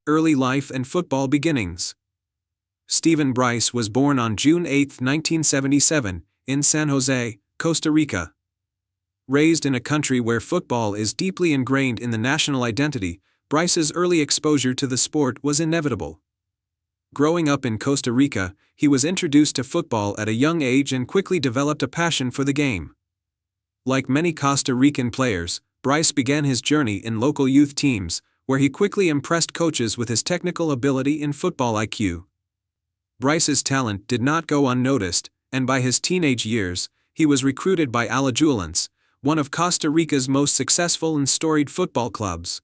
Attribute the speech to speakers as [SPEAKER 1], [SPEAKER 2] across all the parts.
[SPEAKER 1] early life and football beginnings. Stephen Bryce was born on June 8, 1977, in San Jose, Costa Rica. Raised in a country where football is deeply ingrained in the national identity, Bryce's early exposure to the sport was inevitable. Growing up in Costa Rica, he was introduced to football at a young age and quickly developed a passion for the game. Like many Costa Rican players, Bryce began his journey in local youth teams, where he quickly impressed coaches with his technical ability and football IQ. Bryce's talent did not go unnoticed, and by his teenage years, he was recruited by Alajuelense, one of Costa Rica's most successful and storied football clubs.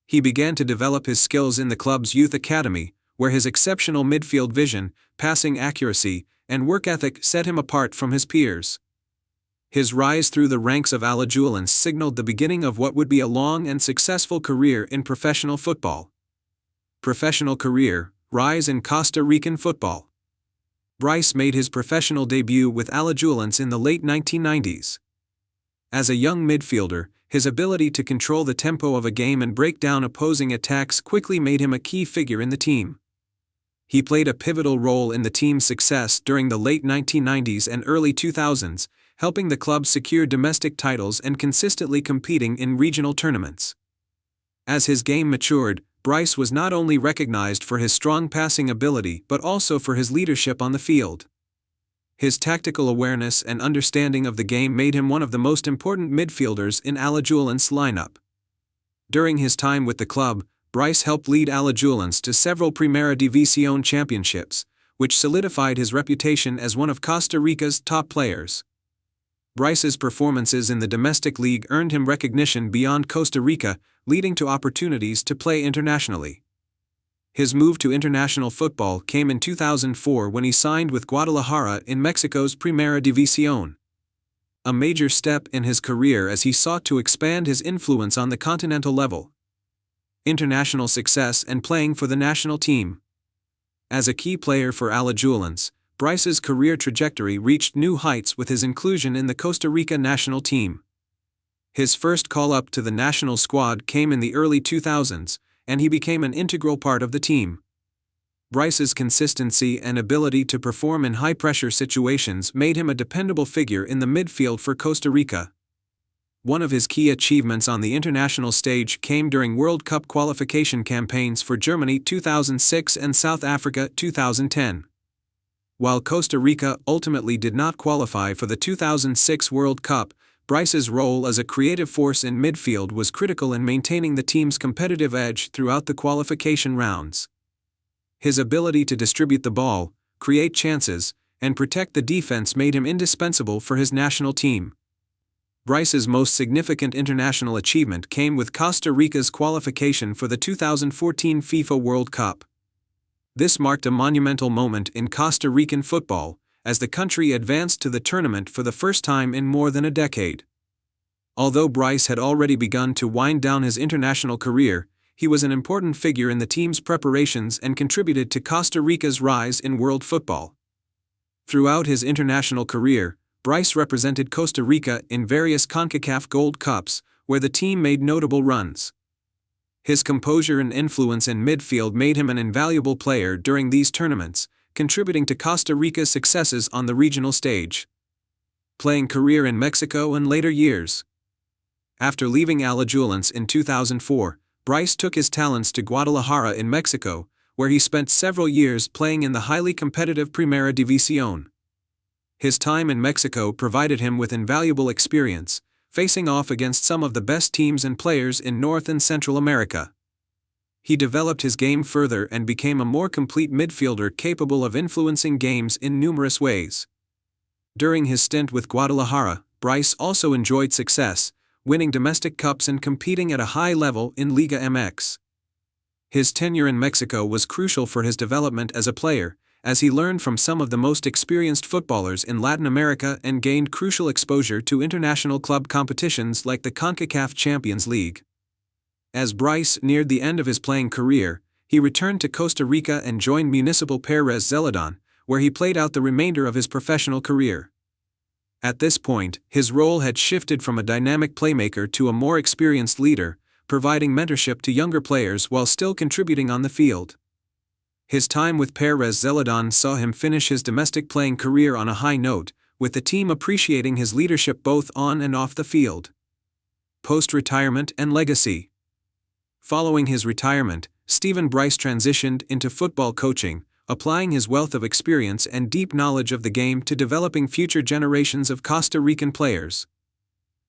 [SPEAKER 1] He began to develop his skills in the club's youth academy, where his exceptional midfield vision, passing accuracy, and work ethic set him apart from his peers. His rise through the ranks of Alajuelense signaled the beginning of what would be a long and successful career in professional football. Professional career: rise in Costa Rican football. Bryce made his professional debut with Alajuelense in the late 1990s. As a young midfielder, his ability to control the tempo of a game and break down opposing attacks quickly made him a key figure in the team. He played a pivotal role in the team's success during the late 1990s and early 2000s, helping the club secure domestic titles and consistently competing in regional tournaments. As his game matured, Bryce was not only recognized for his strong passing ability but also for his leadership on the field. His tactical awareness and understanding of the game made him one of the most important midfielders in Alajuelense lineup. During his time with the club, Bryce helped lead Alajuelense to several Primera División championships, which solidified his reputation as one of Costa Rica's top players. Bryce's performances in the domestic league earned him recognition beyond Costa Rica, leading to opportunities to play internationally. His move to international football came in 2004 when he signed with Guadalajara in Mexico's Primera División. A major step in his career as he sought to expand his influence on the continental level. International success and playing for the national team. As a key player for Alajuelense, Bryce's career trajectory reached new heights with his inclusion in the Costa Rica national team. His first call-up to the national squad came in the early 2000s, and he became an integral part of the team. Bryce's consistency and ability to perform in high-pressure situations made him a dependable figure in the midfield for Costa Rica. One of his key achievements on the international stage came during World Cup qualification campaigns for Germany 2006 and South Africa 2010. While Costa Rica ultimately did not qualify for the 2006 World Cup, Bryce's role as a creative force in midfield was critical in maintaining the team's competitive edge throughout the qualification rounds. His ability to distribute the ball, create chances, and protect the defense made him indispensable for his national team. Bryce's most significant international achievement came with Costa Rica's qualification for the 2014 FIFA World Cup. This marked a monumental moment in Costa Rican football, as the country advanced to the tournament for the first time in more than a decade. Although Bryce had already begun to wind down his international career, he was an important figure in the team's preparations and contributed to Costa Rica's rise in world football. Throughout his international career, Bryce represented Costa Rica in various CONCACAF Gold Cups, where the team made notable runs. His composure and influence in midfield made him an invaluable player during these tournaments, contributing to Costa Rica's successes on the regional stage. Playing career in Mexico and later years. After leaving Alajuelense in 2004, Bryce took his talents to Guadalajara in Mexico, where he spent several years playing in the highly competitive Primera División. His time in Mexico provided him with invaluable experience, facing off against some of the best teams and players in North and Central America. He developed his game further and became a more complete midfielder capable of influencing games in numerous ways. During his stint with Guadalajara, Bryce also enjoyed success, winning domestic cups and competing at a high level in Liga MX. His tenure in Mexico was crucial for his development as a player, as he learned from some of the most experienced footballers in Latin America and gained crucial exposure to international club competitions like the CONCACAF Champions League. As Bryce neared the end of his playing career, he returned to Costa Rica and joined Municipal Pérez Zeledón, where he played out the remainder of his professional career. At this point, his role had shifted from a dynamic playmaker to a more experienced leader, providing mentorship to younger players while still contributing on the field. His time with Perez Zeledon saw him finish his domestic playing career on a high note, with the team appreciating his leadership both on and off the field. Post-retirement and legacy. Following his retirement, Stephen Bryce transitioned into football coaching, applying his wealth of experience and deep knowledge of the game to developing future generations of Costa Rican players.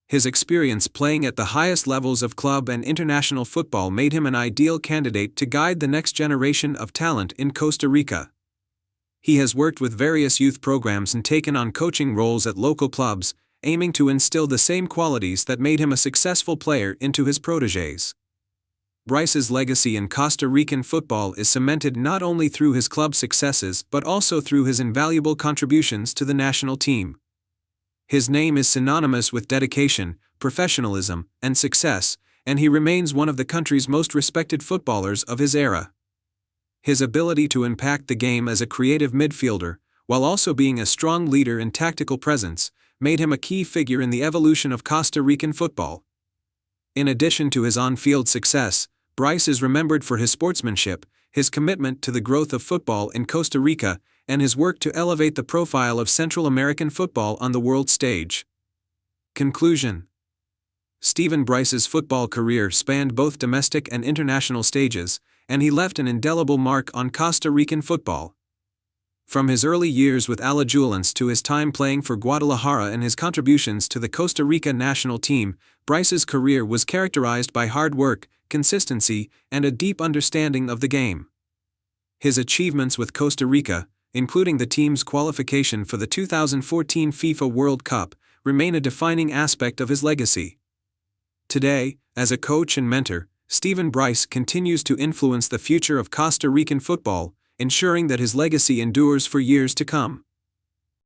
[SPEAKER 1] His experience playing at the highest levels of club and international football made him an ideal candidate to guide the next generation of talent in Costa Rica. He has worked with various youth programs and taken on coaching roles at local clubs, aiming to instill the same qualities that made him a successful player into his protégés. Bryce's legacy in Costa Rican football is cemented not only through his club successes but also through his invaluable contributions to the national team. His name is synonymous with dedication, professionalism, and success, and he remains one of the country's most respected footballers of his era. His ability to impact the game as a creative midfielder, while also being a strong leader and tactical presence, made him a key figure in the evolution of Costa Rican football. In addition to his on-field success, Bryce is remembered for his sportsmanship, his commitment to the growth of football in Costa Rica, and his work to elevate the profile of Central American football on the world stage. Conclusion. Stephen Bryce's football career spanned both domestic and international stages, and he left an indelible mark on Costa Rican football. From his early years with Alajuelense to his time playing for Guadalajara and his contributions to the Costa Rica national team, Bryce's career was characterized by hard work, consistency, and a deep understanding of the game. His achievements with Costa Rica, including the team's qualification for the 2014 FIFA World Cup, remain a defining aspect of his legacy. Today, as a coach and mentor, Stephen Bryce continues to influence the future of Costa Rican football, ensuring that his legacy endures for years to come.